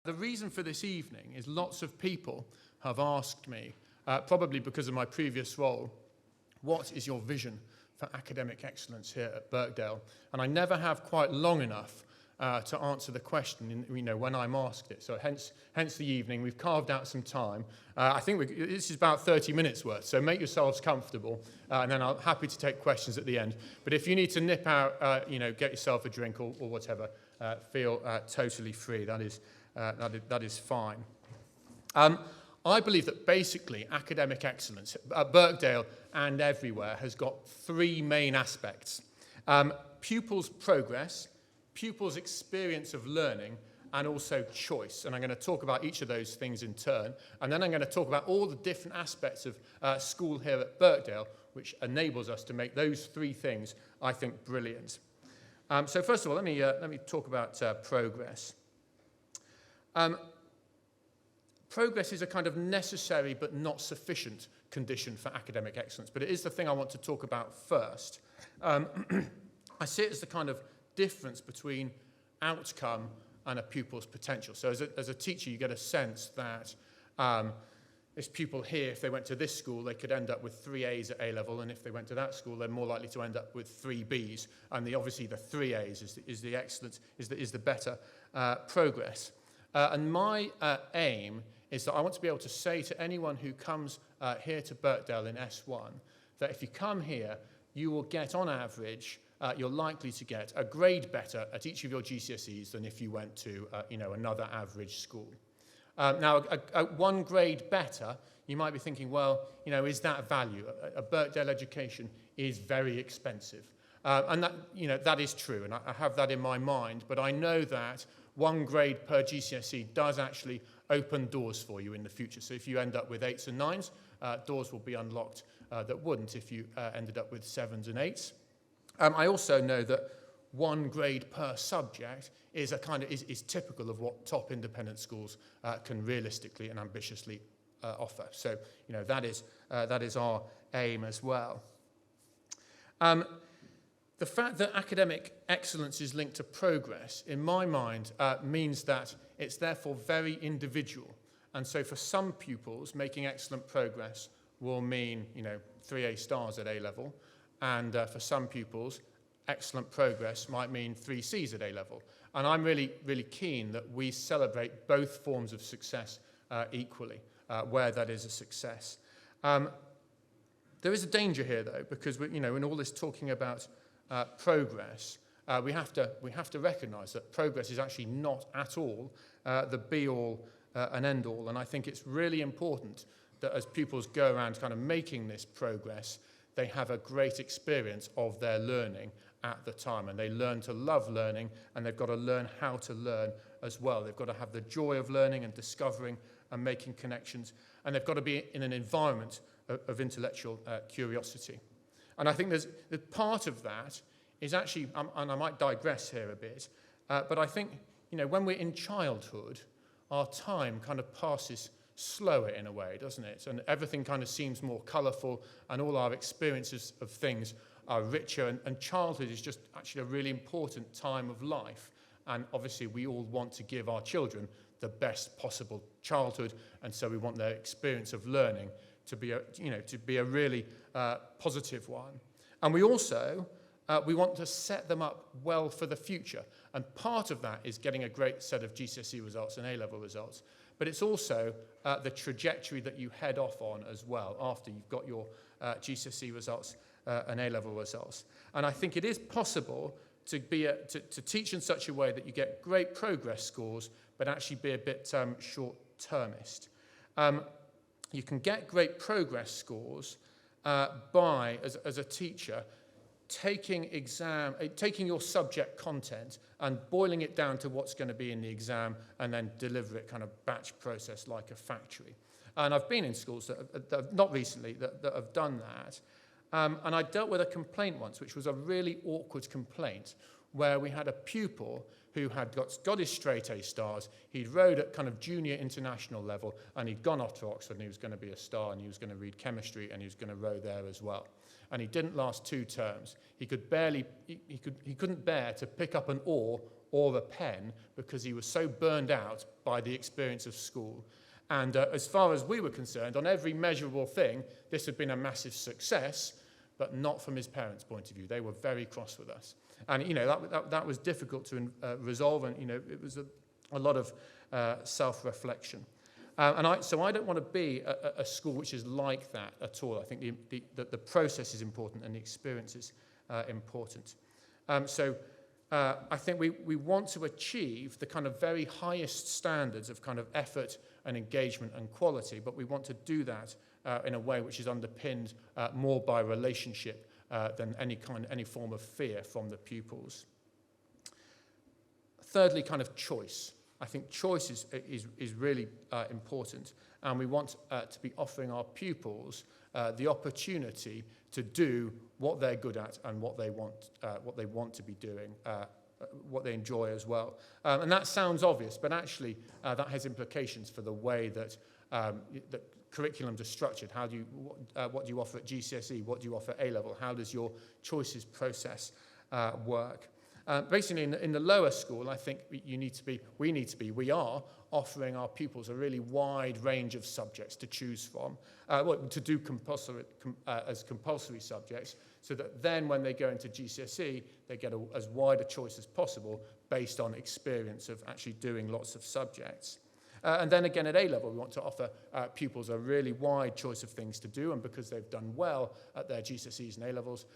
The reason for this evening is lots of people have asked me, probably because of my previous role, what is your vision for academic excellence here at Birkdale? And I never have quite long enough to answer the question, when I'm asked it. So hence the evening. We've carved out some time. I think this is about 30 minutes worth, so make yourselves comfortable, and then I'm happy to take questions at the end. But if you need to nip out, get yourself a drink or whatever, feel totally free. That is fine. I believe that basically academic excellence at Birkdale and everywhere has got three main aspects. Pupils' progress, pupils' experience of learning, and also choice. And I'm going to talk about each of those things in turn. And then I'm going to talk about all the different aspects of school here at Birkdale, which enables us to make those three things, I think, brilliant. So first of all, let me talk about progress. Progress is a kind of necessary but not sufficient condition for academic excellence, but it is the thing I want to talk about first. I see it as the kind of difference between outcome and a pupil's potential. So as a teacher, you get a sense that this pupil here, if they went to this school, they could end up with 3 A's at A-level, and if they went to that school, they're more likely to end up with 3 B's. And obviously the 3 A's is the excellence, is the better progress. And my aim is that I want to be able to say to anyone who comes here to Birkdale in S1 that if you come here, you will get, on average, you're likely to get a grade better at each of your GCSEs than if you went to another average school. Now, one grade better, you might be thinking, well, is that value? A Birkdale education is very expensive. And that is true, and I have that in my mind, but I know that 1 grade per GCSE does actually open doors for you in the future. So if you end up with 8s and 9s, doors will be unlocked that wouldn't if you ended up with 7s and 8s. I also know that 1 grade per subject is typical of what top independent schools can realistically and ambitiously offer. So that is our aim as well. The fact that academic excellence is linked to progress, in my mind, means that it's therefore very individual. And so for some pupils, making excellent progress will mean, 3 A stars at A-level. And for some pupils, excellent progress might mean 3 C's at A-level. And I'm really, really keen that we celebrate both forms of success equally, where that is a success. There is a danger here, though, because in all this talking about progress, we have to recognise that progress is actually not at all the be-all and end-all. And I think it's really important that as pupils go around kind of making this progress, they have a great experience of their learning at the time, and they learn to love learning, and they've got to learn how to learn as well. They've got to have the joy of learning and discovering and making connections, and they've got to be in an environment of intellectual curiosity. And I think there's part of that is actually, and I might digress here a bit, but I think, when we're in childhood, our time kind of passes slower in a way, doesn't it? And everything kind of seems more colourful, and all our experiences of things are richer, and childhood is just actually a really important time of life. And obviously we all want to give our children the best possible childhood, and so we want their experience of learning to be a really positive one. And we also we want to set them up well for the future. And part of that is getting a great set of GCSE results and A-level results. But it's also the trajectory that you head off on as well after you've got your GCSE results and A-level results. And I think it is possible to teach in such a way that you get great progress scores, but actually be a bit short-termist. You can get great progress scores by, as a teacher, taking your subject content and boiling it down to what's going to be in the exam, and then deliver it kind of batch process like a factory. And I've been in schools that not recently, that have done that. And I dealt with a complaint once, which was a really awkward complaint, where we had a pupil who had got his straight A stars. He'd rowed at kind of junior international level, and he'd gone off to Oxford, and he was going to be a star, and he was going to read chemistry, and he was going to row there as well. and he didn't last 2 terms. He couldn't bear to pick up an oar or a pen because he was so burned out by the experience of school. And as far as we were concerned, on every measurable thing, this had been a massive success, but not from his parents' point of view. They were very cross with us. And, that was difficult to resolve, and, it was a lot of self-reflection. So I don't want to be a school which is like that at all. I think the process is important and the experience is important. I think we want to achieve the kind of very highest standards of kind of effort and engagement and quality, but we want to do that in a way which is underpinned more by relationship than any form of fear from the pupils. Thirdly, kind of choice. I think choice is really important, and we want to be offering our pupils the opportunity to do what they're good at and what they want to be doing, what they enjoy as well. And that sounds obvious, but actually that has implications for the way that that curriculums are structured. What do you offer at GCSE? What do you offer at A-level? How does your choices process work? Basically, in the lower school, I think we are offering our pupils a really wide range of subjects to choose from, to do as compulsory subjects, so that then when they go into GCSE, they get as wide a choice as possible based on experience of actually doing lots of subjects. And then again at A-level, we want to offer pupils a really wide choice of things to do, and because they've done well at their GCSEs and A-levels,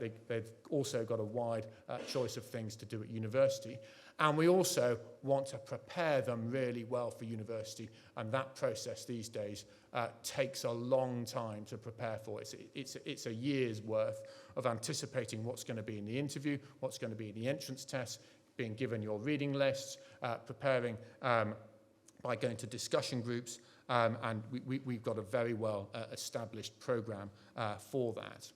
they've also got a wide choice of things to do at university. And we also want to prepare them really well for university, and that process these days takes a long time to prepare for. It's a year's worth of anticipating what's going to be in the interview, what's going to be in the entrance test, being given your reading lists, preparing by going to discussion groups, and we've got a very well established programme for that.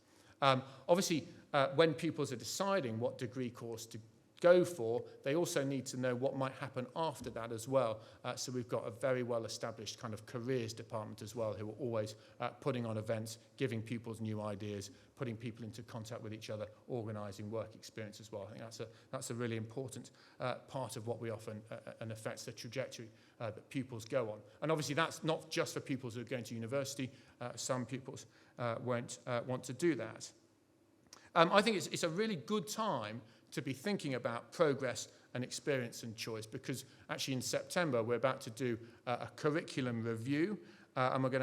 Obviously, when pupils are deciding what degree course to go for, they also need to know what might happen after that as well. So we've got a very well established kind of careers department as well, who are always putting on events, giving pupils new ideas, putting people into contact with each other, organising work experience as well. I think that's a really important part of what we offer and affects the trajectory that pupils go on. And obviously that's not just for pupils who are going to university. Some pupils won't want to do that. I think it's a really good time to be thinking about progress and experience and choice, because actually in September we're about to do a curriculum review, and we're going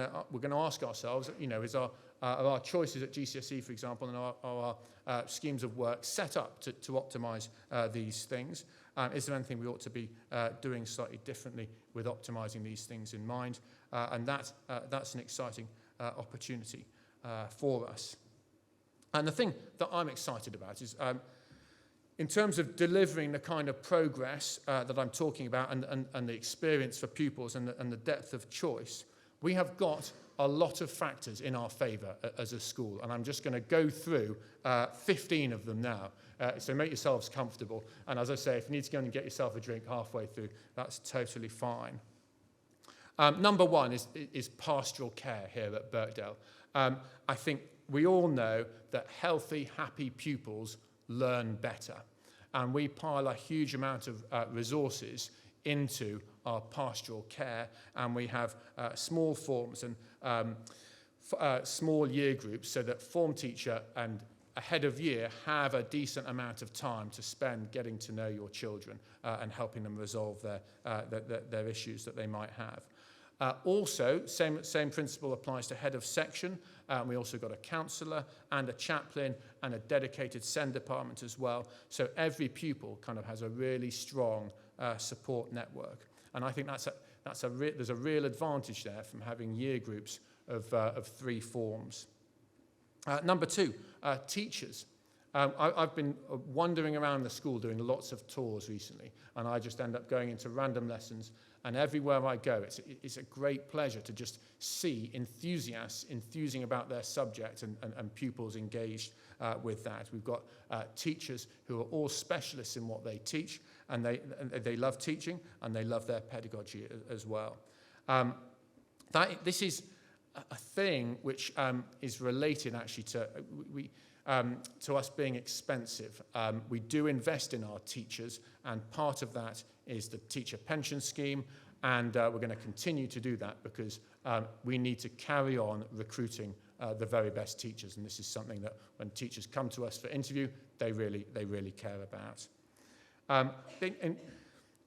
to ask ourselves, are our choices at GCSE, for example, and are our schemes of work set up to optimise these things? Is there anything we ought to be doing slightly differently with optimising these things in mind? And that's an exciting opportunity for us. And the thing that I'm excited about is in terms of delivering the kind of progress that I'm talking about and the experience for pupils and the depth of choice, we have got a lot of factors in our favour as a school. And I'm just going to go through 15 of them now. So make yourselves comfortable. And as I say, if you need to go and get yourself a drink halfway through, that's totally fine. Number one is pastoral care here at Birkdale. I think we all know that healthy, happy pupils learn better. And we pile a huge amount of resources into our pastoral care, and we have small forms and small year groups so that form teacher and a head of year have a decent amount of time to spend getting to know your children and helping them resolve their issues that they might have. Also, same principle applies to head of section. We also got a counsellor and a chaplain and a dedicated SEND department as well. So every pupil kind of has a really strong support network. And I think there's a real advantage there from having year groups of 3 forms. Number 2, teachers. I've been wandering around the school doing lots of tours recently, and I just end up going into random lessons, and everywhere I go, it's a great pleasure to just see enthusiasts enthusing about their subject and pupils engaged with that. We've got teachers who are all specialists in what they teach, and they love teaching, and they love their pedagogy as well. This is a thing which is related actually to us being expensive. We do invest in our teachers, and part of that is the teacher pension scheme, and we're going to continue to do that because we need to carry on recruiting the very best teachers, and this is something that when teachers come to us for interview, they really care about.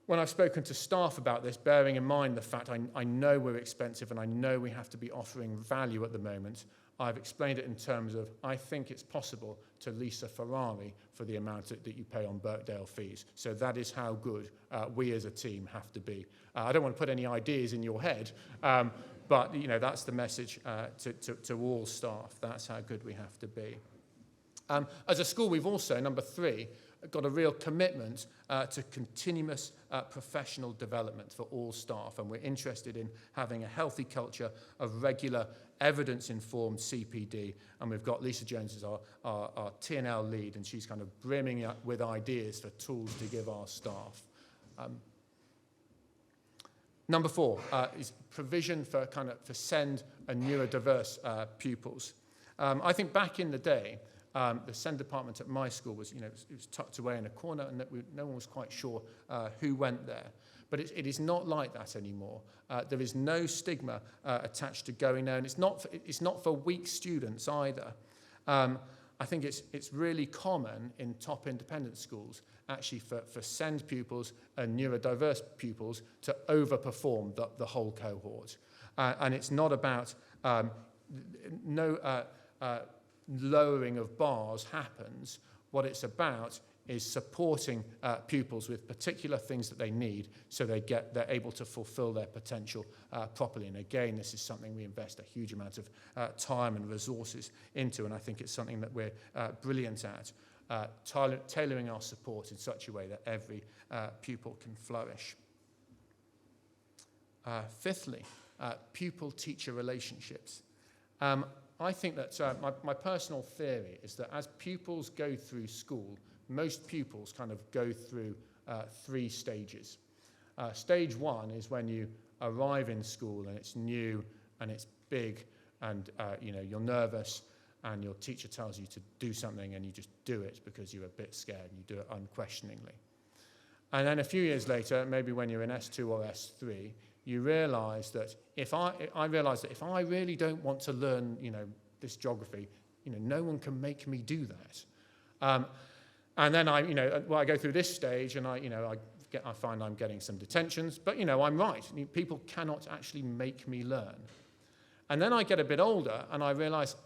When I've spoken to staff about this, bearing in mind the fact I know we're expensive and I know we have to be offering value at the moment, I've explained it in terms of I think it's possible to lease a Ferrari for the amount that you pay on Birkdale fees. So that is how good we as a team have to be. I don't want to put any ideas in your head, but that's the message to all staff. That's how good we have to be. As a school, we've also, number 3, got a real commitment to continuous professional development for all staff, and we're interested in having a healthy culture of regular evidence-informed CPD, and we've got Lisa Jones as our T&L lead, and she's kind of brimming up with ideas for tools to give our staff. Number 4 is provision for SEND and neurodiverse pupils. I think back in the day, the SEND department at my school was, it was tucked away in a corner, and no one was quite sure who went there. But it is not like that anymore. There is no stigma attached to going there, and it's not for weak students either. I think it's really common in top independent schools, actually for SEND pupils and neurodiverse pupils to overperform the whole cohort. And it's not about lowering of bars happens. What it's about is supporting pupils with particular things that they need so they're able to fulfill their potential properly. And again, this is something we invest a huge amount of time and resources into, and I think it's something that we're brilliant at, tailoring our support in such a way that every pupil can flourish. Fifthly, pupil-teacher relationships. I think that my personal theory is that as pupils go through school, most pupils kind of go through 3 stages. Stage 1 is when you arrive in school and it's new and it's big and you're nervous and your teacher tells you to do something and you just do it because you're a bit scared and you do it unquestioningly. And then a few years later, maybe when you're in S2 or S3, you realise that if I really don't want to learn, this geography, no one can make me do that. And then I go through this stage, and I find I'm getting some detentions, but I'm right. People cannot actually make me learn. And then I get a bit older, and I realise,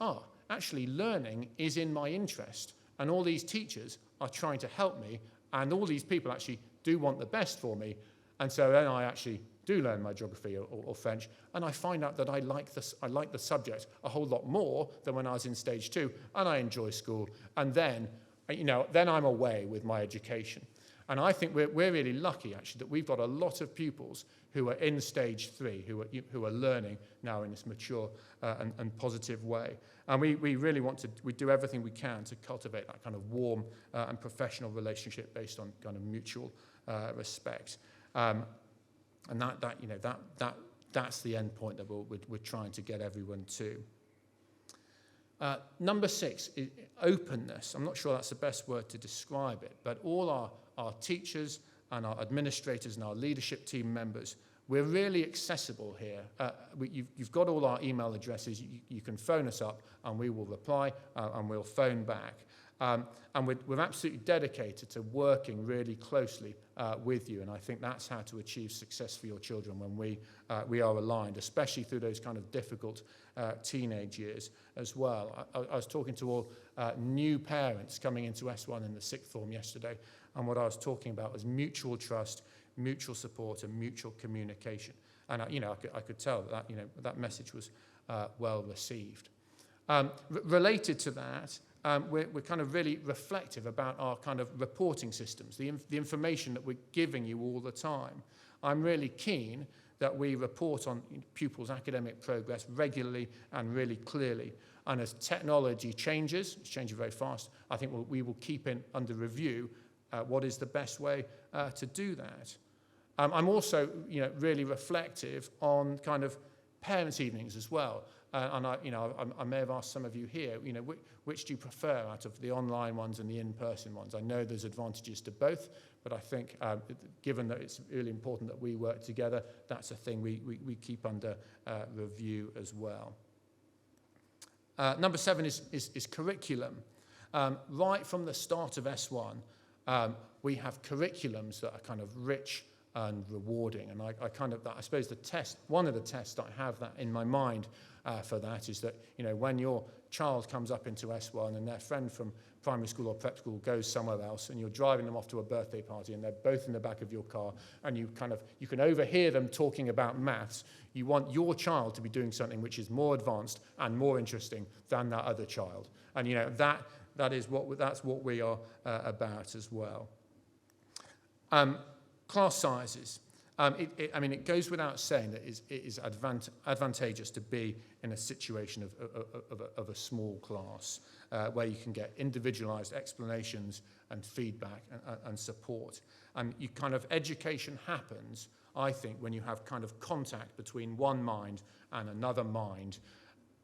actually learning is in my interest, and all these teachers are trying to help me, and all these people actually do want the best for me, and so then I actually do learn my geography or French, and I find out that I like the subject a whole lot more than when I was in stage 2, and I enjoy school, and then I'm away with my education. And I think we're really lucky, actually, that we've got a lot of pupils who are in stage 3, who are learning now in this mature and positive way. And we really we do everything we can to cultivate that kind of warm and professional relationship based on kind of mutual respect. And that's the end point that we're trying to get everyone to. Number 6 is openness. I'm not sure that's the best word to describe it, but all our teachers and our administrators and our leadership team members, we're really accessible here. You've got all our email addresses. You can phone us up and we will reply and we'll phone back. And we're absolutely dedicated to working really closely with you, and I think that's how to achieve success for your children when we are aligned, especially through those kind of difficult teenage years as well. I was talking to all new parents coming into S1 in the 6th form yesterday, and what I was talking about was mutual trust, mutual support, and mutual communication. And I could tell that that message was well received. Related to that, we're kind of really reflective about our kind of reporting systems, the information that we're giving you all the time. I'm really keen that we report on pupils' academic progress regularly and really clearly. And as technology changes, it's changing very fast, I think we will keep under review what is the best way to do that. I'm also really reflective on kind of parents' evenings as well. and I may have asked some of you here, which do you prefer out of the online ones and the in-person ones? I know there's advantages to both, but I think given that it's really important that we work together, that's a thing we keep under review as well. Number 7 is curriculum. Right from the start of S1, we have curriculums that are kind of rich and rewarding. And I suppose one of the tests that I have that in my mind for that is that, when your child comes up into S1 and their friend from primary school or prep school goes somewhere else, and you're driving them off to a birthday party and they're both in the back of your car, and you can overhear them talking about maths, you want your child to be doing something which is more advanced and more interesting than that other child. And that's what we are about as well. Class sizes. It goes without saying that it is advantageous to be in a situation of a small class where you can get individualized explanations and feedback and support. And education happens, I think, when you have kind of contact between one mind and another mind.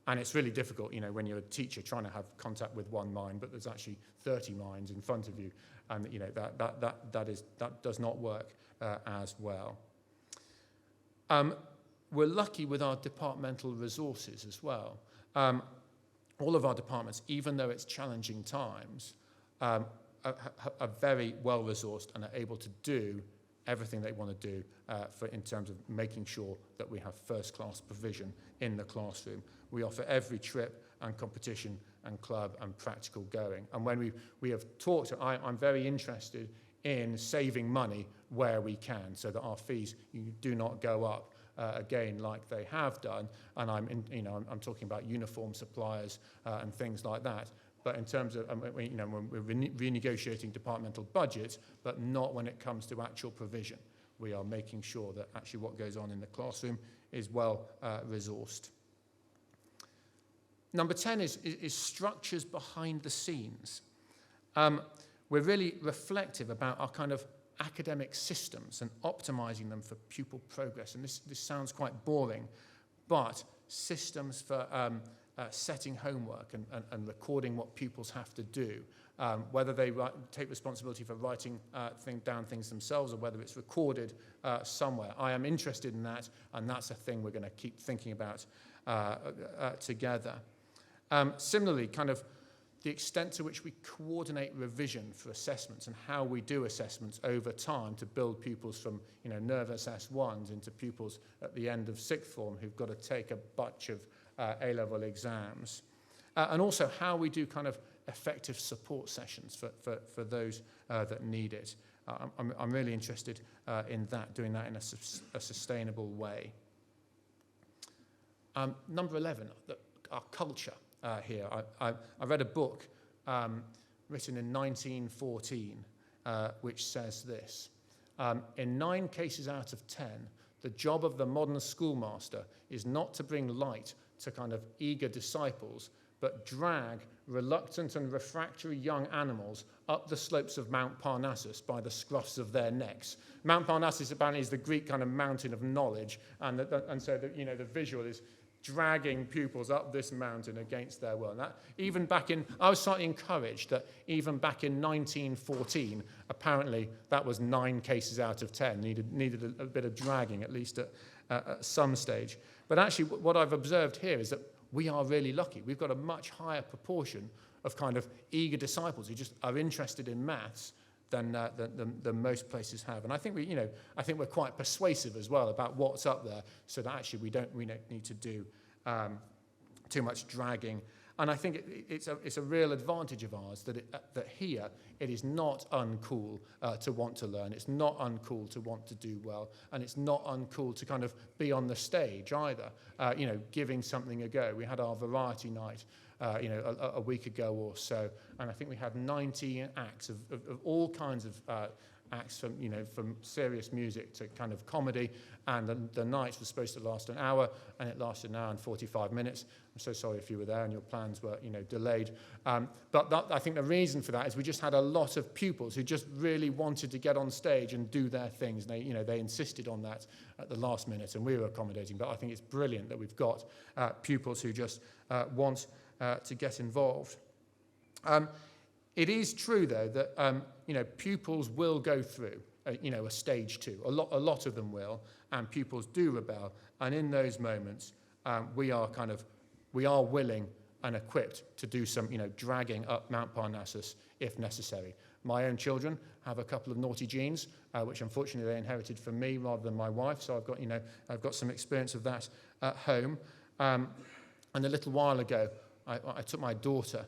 And it's really difficult, when you're a teacher trying to have contact with one mind, but there's actually 30 minds in front of you, and that does not work as well. We're lucky with our departmental resources as well. All of our departments, even though it's challenging times, are very well resourced and are able to do everything they want to do in terms of making sure that we have first-class provision in the classroom. We offer every trip and competition and club and practical going. And when we have talked, I'm very interested in saving money where we can so that our fees do not go up again like they have done. And I'm talking about uniform suppliers and things like that. But in terms of, when we're renegotiating departmental budgets, but not when it comes to actual provision. We are making sure that actually what goes on in the classroom is well resourced. Number 10 is structures behind the scenes. We're really reflective about our kind of academic systems and optimizing them for pupil progress. And this sounds quite boring, but systems for setting homework and recording what pupils have to do, whether they take responsibility for writing down things themselves or whether it's recorded somewhere. I am interested in that, and that's a thing we're going to keep thinking about together. Similarly, kind of the extent to which we coordinate revision for assessments and how we do assessments over time to build pupils from nervous S1s into pupils at the end of sixth form who've got to take a bunch of A-level exams. And also how we do kind of effective support sessions for those that need it. I'm really interested in that, doing that in a sustainable way. Number 11, our culture. Here. I read a book written in 1914 which says this. In 9 cases out of 10, the job of the modern schoolmaster is not to bring light to kind of eager disciples, but drag reluctant and refractory young animals up the slopes of Mount Parnassus by the scruffs of their necks. Mount Parnassus apparently is the Greek kind of mountain of knowledge, and so the visual is dragging pupils up this mountain against their will. And that, I was slightly encouraged that even back in 1914, apparently that was 9 cases out of 10, needed a bit of dragging, at least at some stage. But actually, what I've observed here is that we are really lucky. We've got a much higher proportion of kind of eager disciples who just are interested in maths than most places have. And I think we're quite persuasive as well about what's up there, so that actually we don't need to do too much dragging. And I think it's a real advantage of ours that here it is not uncool to want to learn. It's not uncool to want to do well, and it's not uncool to kind of be on the stage either. Giving something a go. We had our variety night a week ago or so, and I think we had 90 acts of all kinds of acts from serious music to kind of comedy, and the night was supposed to last an hour, and it lasted an hour and 45 minutes. I'm so sorry if you were there and your plans were delayed. But I think the reason for that is we just had a lot of pupils who just really wanted to get on stage and do their things. And they insisted on that at the last minute, and we were accommodating. But I think it's brilliant that we've got pupils who just want to get involved. It is true, though, that pupils will go through a stage 2. A lot of them will, and pupils do rebel. And in those moments, we are willing and equipped to do some dragging up Mount Parnassus if necessary. My own children have a couple of naughty genes, which unfortunately they inherited from me rather than my wife. So I've got some experience of that at home. And a little while ago, I took my daughter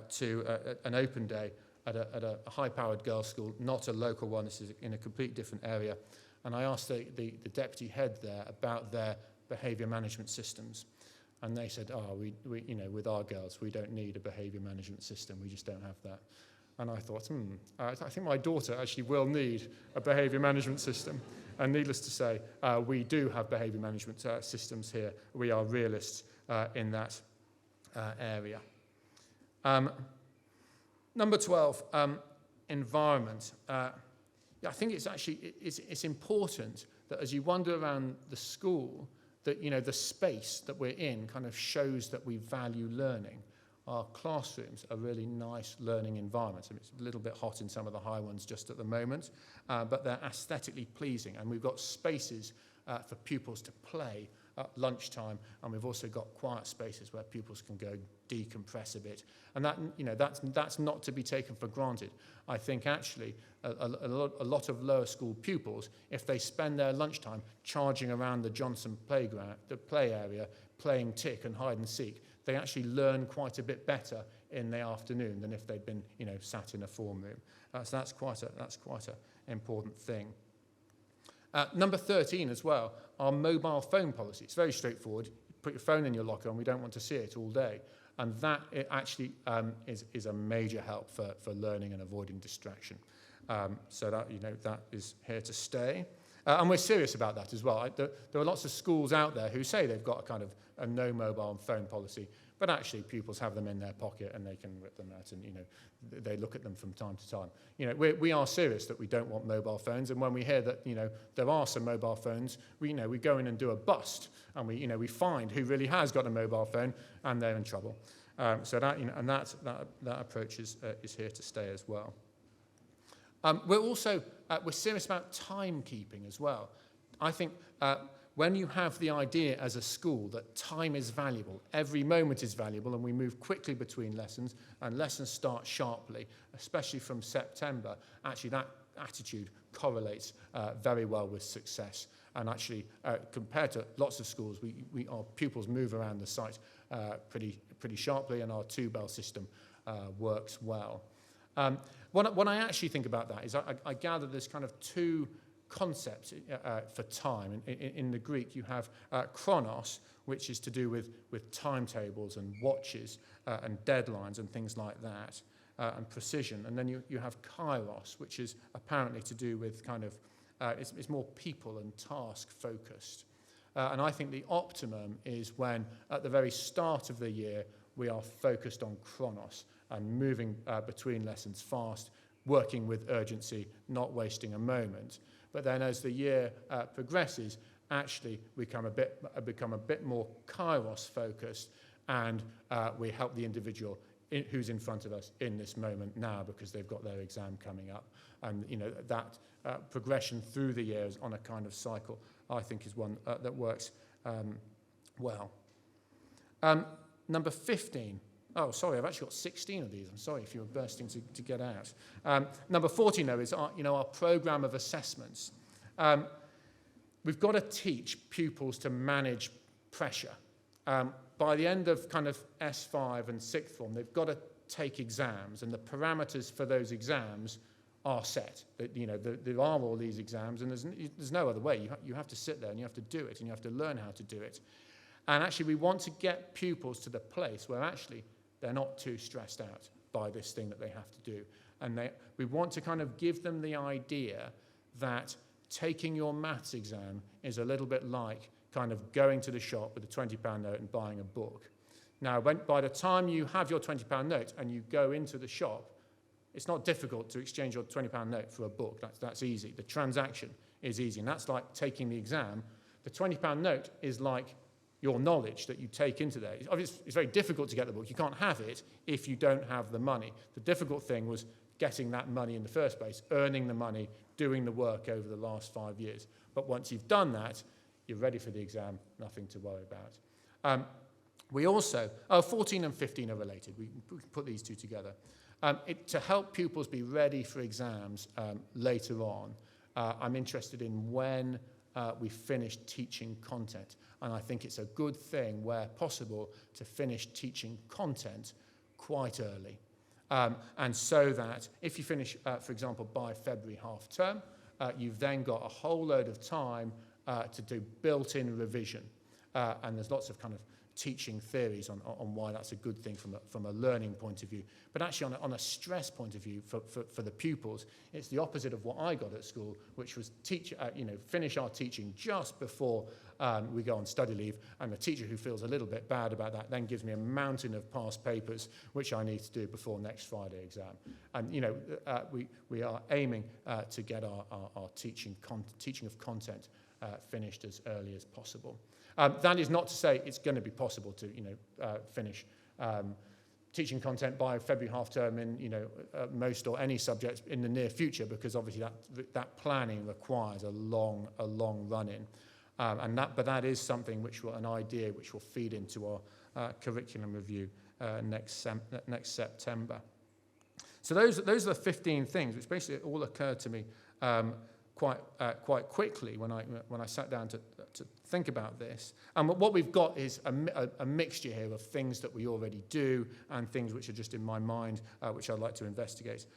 to an open day at a high-powered girls' school, not a local one. This is in a completely different area. And I asked the deputy head there about their behaviour management systems. And they said, we with our girls, we don't need a behaviour management system. We just don't have that. And I thought, I think my daughter actually will need a behaviour management system. And needless to say, we do have behaviour management systems here. We are realists in that area. Number 12, environment. I think it's important that as you wander around the school, that the space that we're in kind of shows that we value learning. Our classrooms are really nice learning environments. I mean, it's a little bit hot in some of the high ones just at the moment, but they're aesthetically pleasing, and we've got spaces for pupils to play at lunchtime, and we've also got quiet spaces where pupils can go decompress a bit, and that's not to be taken for granted. I think actually a lot of lower school pupils, if they spend their lunchtime charging around the Johnson playground, the play area, playing tick and hide and seek, they actually learn quite a bit better in the afternoon than if they'd been sat in a form room. So that's quite an important thing. Number 13 as well, our mobile phone policy. It's very straightforward. Put your phone in your locker and we don't want to see it all day. And that actually is a major help for learning and avoiding distraction. So that is here to stay. And we're serious about that as well. There are lots of schools out there who say they've got a no mobile phone policy, but actually pupils have them in their pocket and they can rip them out, and they look at them from time to time. We are serious that we don't want mobile phones, and when we hear that there are some mobile phones, we go in and do a bust, and we find who really has got a mobile phone, and they're in trouble. So that approach is here to stay as well. We're serious about timekeeping as well. I think when you have the idea as a school that time is valuable, every moment is valuable, and we move quickly between lessons, and lessons start sharply, especially from September, actually that attitude correlates very well with success. And actually, compared to lots of schools, our pupils move around the site pretty sharply, and our two-bell system works well. When I actually think about that is I gather there's kind of two concepts for time. In the Greek, you have chronos, which is to do with timetables and watches and deadlines and things like that, and precision. And then you have kairos, which is apparently to do with kind of, it's more people and task focused. And I think the optimum is when, at the very start of the year, we are focused on chronos and moving between lessons fast, working with urgency, not wasting a moment. But then as the year progresses, actually we become a bit more kairos focused, and we help the individual who's in front of us in this moment now, because they've got their exam coming up. And that progression through the years on a kind of cycle, I think, is one that works well. Number 15. Oh, sorry, I've actually got 16 of these. I'm sorry if you were bursting to get out. Number 14, though, is our programme of assessments. We've got to teach pupils to manage pressure. By the end of kind of S5 and sixth form, they've got to take exams, and the parameters for those exams are set. There are all these exams, and there's no other way. You have to sit there, and you have to do it, and you have to learn how to do it. And actually, we want to get pupils to the place where actually they're not too stressed out by this thing that they have to do. And we want to kind of give them the idea that taking your maths exam is a little bit like kind of going to the shop with a £20 note and buying a book. Now, by the time you have your £20 note and you go into the shop, it's not difficult to exchange your £20 note for a book. That's easy. The transaction is easy, and that's like taking the exam. The £20 note is like your knowledge that you take into there. It's very difficult to get the book. You can't have it if you don't have the money. The difficult thing was getting that money in the first place, earning the money, doing the work over the last 5 years. But once you've done that, you're ready for the exam, nothing to worry about. We also, 14 and 15 are related. We put these two together. To help pupils be ready for exams later on, I'm interested in when we finish teaching content. And I think it's a good thing, where possible, to finish teaching content quite early. And so that if you finish, for example, by February half term, you've then got a whole load of time to do built-in revision. And there's lots of kind of teaching theories on why that's a good thing from a learning point of view. But actually on a stress point of view for the pupils, it's the opposite of what I got at school, which was finish our teaching just before we go on study leave, and the teacher who feels a little bit bad about that then gives me a mountain of past papers which I need to do before next Friday exam. And we are aiming to get our teaching of content finished as early as possible. That is not to say it's going to be possible to finish teaching content by February half term in most or any subjects in the near future, because obviously that planning requires a long run-in. But that is something an idea which will feed into our curriculum review next September. So those are the 15 things which basically all occurred to me quite quickly when I sat down to think about this. And what we've got is a mixture here of things that we already do and things which are just in my mind, which I'd like to investigate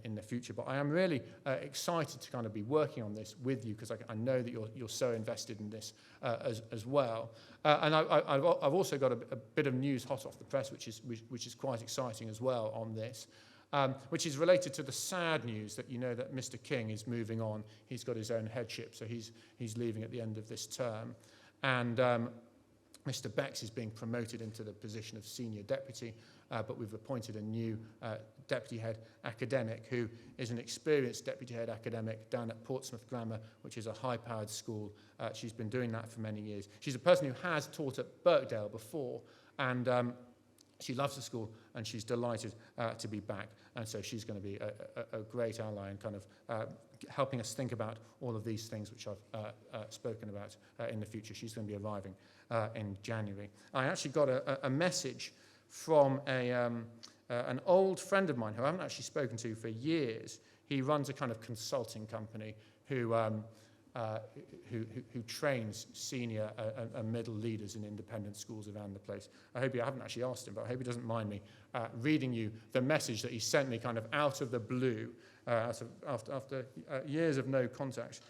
in the future. But I am really excited to kind of be working on this with you, because I know that you're so invested in this as well. And I've also got a bit of news hot off the press, which is quite exciting as well on this. Which is related to the sad news that that Mr. King is moving on. He's got his own headship, so he's leaving at the end of this term. And Mr. Bex is being promoted into the position of senior deputy, but we've appointed a new deputy head academic, who is an experienced deputy head academic down at Portsmouth Grammar, which is a high-powered school. She's been doing that for many years. She's a person who has taught at Birkdale before, and she loves the school, and she's delighted to be back. And so she's going to be a great ally in kind of helping us think about all of these things which I've spoken about in the future. She's going to be arriving in January. I actually got a message from an old friend of mine who I haven't actually spoken to for years. He runs a kind of consulting company who trains senior and middle leaders in independent schools around the place. I haven't actually asked him, but I hope he doesn't mind me reading you the message that he sent me kind of out of the blue after years of no contact.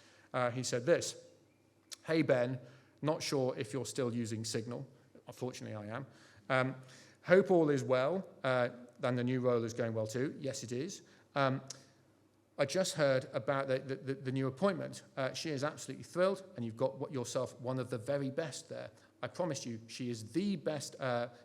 He said this: "Hey Ben, not sure if you're still using Signal." Unfortunately, I am. "Hope all is well, and the new role is going well too." Yes, it is. "I just heard about the new appointment. She is absolutely thrilled, and you've got yourself one of the very best there. I promise you, she is the best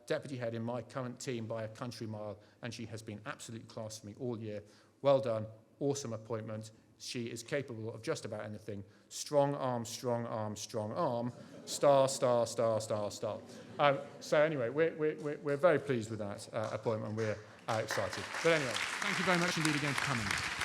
deputy head in my current team by a country mile, and she has been absolute class for me all year. Well done, awesome appointment. She is capable of just about anything. Strong arm, strong arm, strong arm. Star, star, star, star, star." So anyway, we're very pleased with that appointment. We're excited. But anyway, thank you very much indeed again for coming.